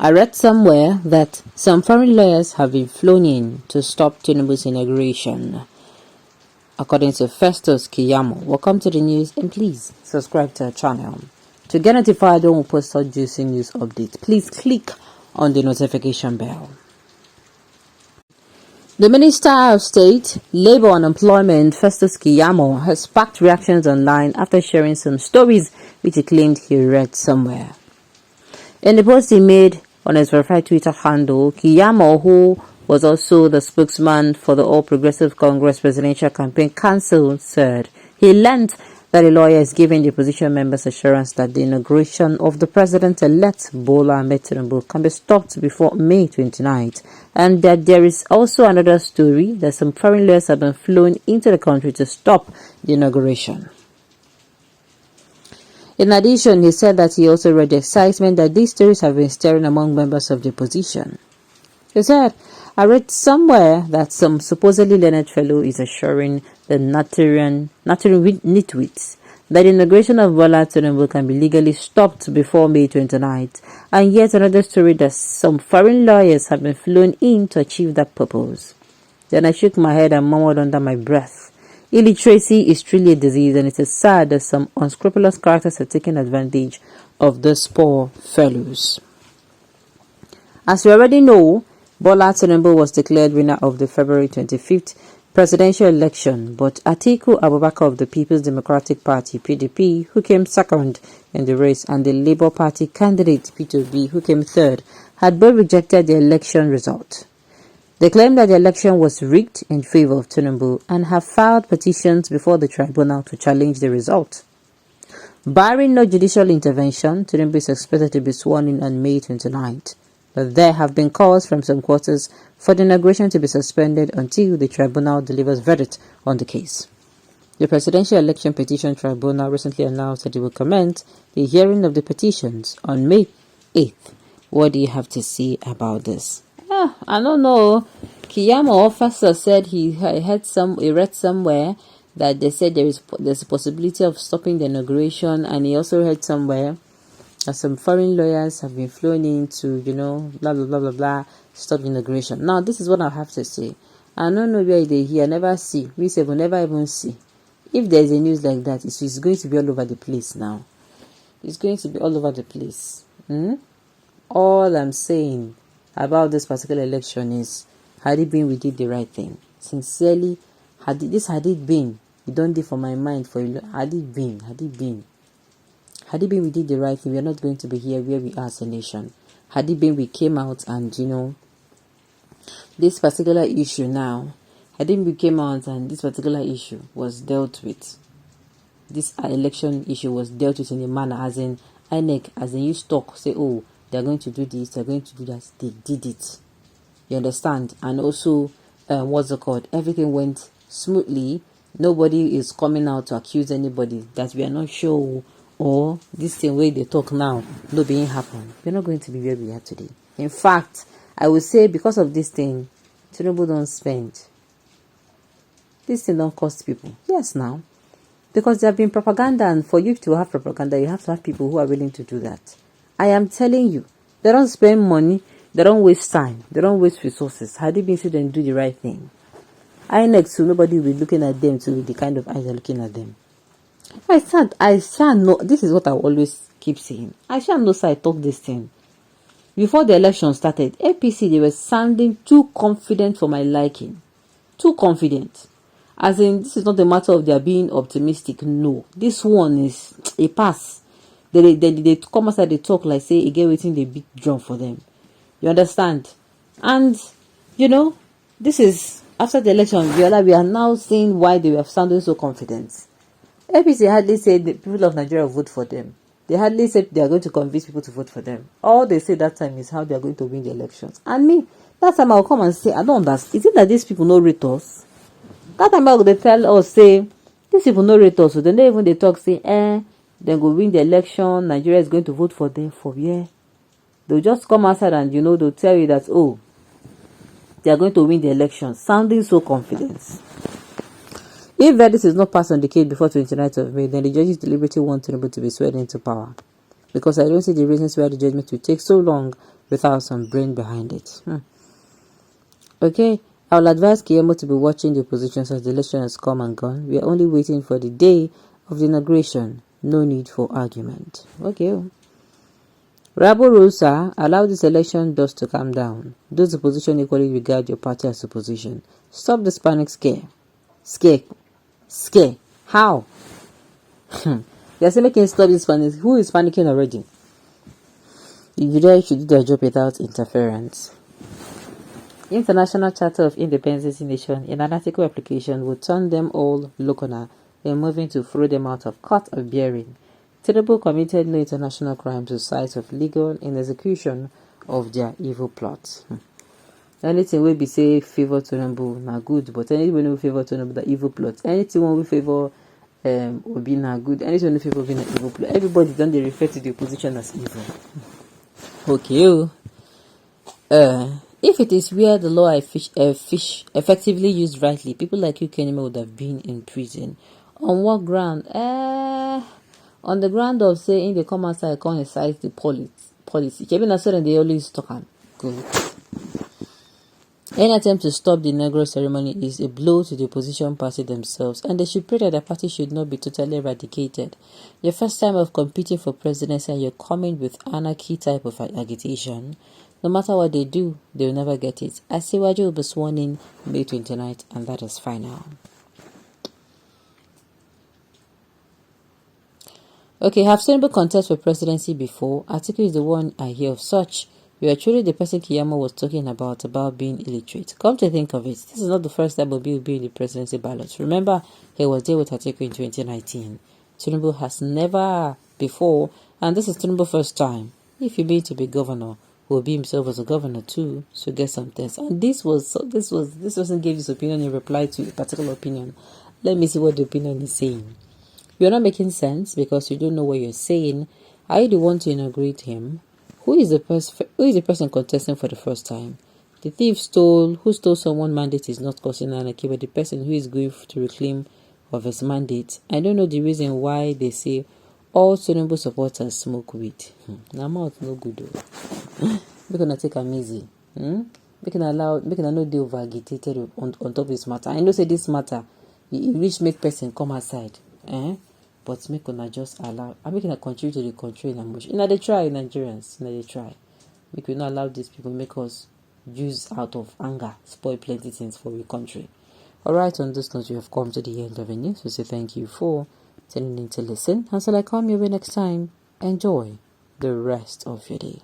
I read somewhere that some foreign lawyers have been flown in to stop Tinubu's inauguration. According to Festus Kiyamo, welcome to the news and please subscribe to our channel. To get notified when we post our juicy news updates, please click on the notification bell. The Minister of State, Labour and Employment, Festus Kiyamo, has sparked reactions online after sharing some stories which he claimed he read somewhere. In the post he made on his verified Twitter handle, Kiyamo, who was also the spokesman for the All Progressive Congress Presidential Campaign Council, said he learned that a lawyer is giving the opposition members assurance that the inauguration of the president-elect Bola Ahmed Tinubu can be stopped before May 29th, and that there is also another story that some foreign lawyers have been flown into the country to stop the inauguration. In addition, he said that he also read the excitement that these stories have been stirring among members of the opposition. He said, I read somewhere that some supposedly learned fellow is assuring the Nigerian nitwits that the inauguration of Bola Tinubu can be legally stopped before May 29th, and yet another story that some foreign lawyers have been flown in to achieve that purpose. Then I shook my head and murmured under my breath, illiteracy is truly a disease, and it is sad that some unscrupulous characters are taking advantage of these poor fellows. As we already know, Bola Tinubu was declared winner of the February 25th presidential election, but Atiku Abubakar of the People's Democratic Party (PDP), who came second in the race, and the Labour Party candidate P2B, who came third, had both rejected the election result. They claimed that the election was rigged in favor of Tinubu and have filed petitions before the tribunal to challenge the result. Barring no judicial intervention, Tinubu is expected to be sworn in on May 29th, but there have been calls from some quarters for the inauguration to be suspended until the tribunal delivers verdict on the case. The Presidential Election Petition Tribunal recently announced that it will commence the hearing of the petitions on May 8th. What do you have to say about this? I don't know. Kiyamo officer said he read somewhere that they said there's a possibility of stopping the inauguration, and he also read somewhere that some foreign lawyers have been flown in to, blah blah blah blah blah, stop the inauguration. Now this is what I have to say. I don't know where they hear, never see. We say we'll never even see. If there's a news like that, it's going to be all over the place now. It's going to be all over the place. All I'm saying about this particular election is, had it been we did the right thing. Sincerely, had it been, you don't do for my mind for you. Had it been we did the right thing, we are not going to be here where we are as a nation. Had it been we came out and this particular issue now, had it been we came out and this particular issue was dealt with, this election issue was dealt with in a manner as in INEC, as in you talk, say, oh, they're going to do this, they're going to do that. They did it. You understand? And also, what's it called? Everything went smoothly. Nobody is coming out to accuse anybody that we are not sure, or this thing where they talk now, no being happen. We're not going to be where we are today. In fact, I would say because of this thing, Tinubu don't spend. This thing don't cost people. Yes, now. Because there have been propaganda, and for you to have propaganda, you have to have people who are willing to do that. I am telling you, they don't spend money, they don't waste time, they don't waste resources. Had it been so, then do the right thing. INEC too, nobody will be looking at them too with the kind of eyes they're looking at them. I shall know, this is what I always keep saying. I shall know, so I talk this thing. Before the election started, APC, they were sounding too confident for my liking. Too confident. As in, this is not a matter of their being optimistic. No. This one is a pass. They come outside, they talk like, say, again, waiting the big drum for them. You understand? And, this is, after the election, we are now seeing why they were sounding so confident. APC hardly said the people of Nigeria vote for them. They hardly said they are going to convince people to vote for them. All they say that time is how they are going to win the elections. And me, that time I'll come and say, I don't understand. Is it that these people no rate us? That time they tell us, say, these people no rate us. So then they talk, say, then go win the election, Nigeria is going to vote for them for where? They'll just come outside and they'll tell you that, oh, they are going to win the election, sounding so confident. If verdict is not passed on the case before 29th of May, then the judges deliberately want Tinubu to be sworn into power. because I don't see the reasons why the judgment will take so long without some brain behind it. Okay, I will advise Kiyamo to be watching the opposition as the election has come and gone. We are only waiting for the day of the inauguration. No need for argument. Okay. Rabo Rosa, allow this election dust to calm down. Those opposition equally regard your party as opposition. Stop this panic scare. Scare. How? They are saying making stop this panic. Who is panicking already? The judiciary should do their job without interference. International Charter of Independent Nation in an article application would turn them all local and moving to throw them out of court of bearing. Tinubu committed no international crime to sides of legal in execution of their evil plots. Anything will be say favor Tinubu na good, but anything will favor Tinubu the evil plot. Anything will favor Obi na good. Anything will favor Obi na evil plot. Everybody then they refer to the opposition as evil. Okay. If it is where the law effectively used rightly, people like you, Kenema, would have been in prison. On what ground? On the ground of saying they come outside, can't cite the policy. Kevin and they always talk on. Good. Any attempt to stop the inaugural ceremony is a blow to the opposition party themselves, and they should pray that the party should not be totally eradicated. Your first time of competing for presidency and you're coming with anarchy type of agitation. No matter what they do, they will never get it. Asiwaju will be sworn in May 29th, and that is final. Okay, have Tinubu contest for presidency before? Atiku is the one I hear of such. You are truly the person Kiyamo was talking about being illiterate. Come to think of it, this is not the first time Obi will be in the presidency ballot. Remember, he was there with Atiku in 2019. Tinubu has never before, and this is Tinubu's first time. If you mean to be governor, Obi himself was a governor too, so get some things. And this person gave his opinion in reply to a particular opinion. Let me see what the opinion is saying. You're not making sense because you don't know what you're saying. Are you the one to inaugurate him? Who is the person contesting for the first time? The thief who stole someone's mandate is not causing anarchy, but the person who is going to reclaim of his mandate. I don't know the reason why they say all Tinubu supporters smoke weed. Now mouth no good though. We're gonna take them easy. We can not deal over agitated on top of this matter. I know say this matter, it reach make person come aside. But make una just allow. I'm making a contribute to the country in emotion. They try, Nigerians. They try. Make we not allow these people make us use out of anger, spoil plenty things for the country. Alright, on this note, we have come to the end of the news. We say thank you for tuning in to listen. Until I come your way next time, enjoy the rest of your day.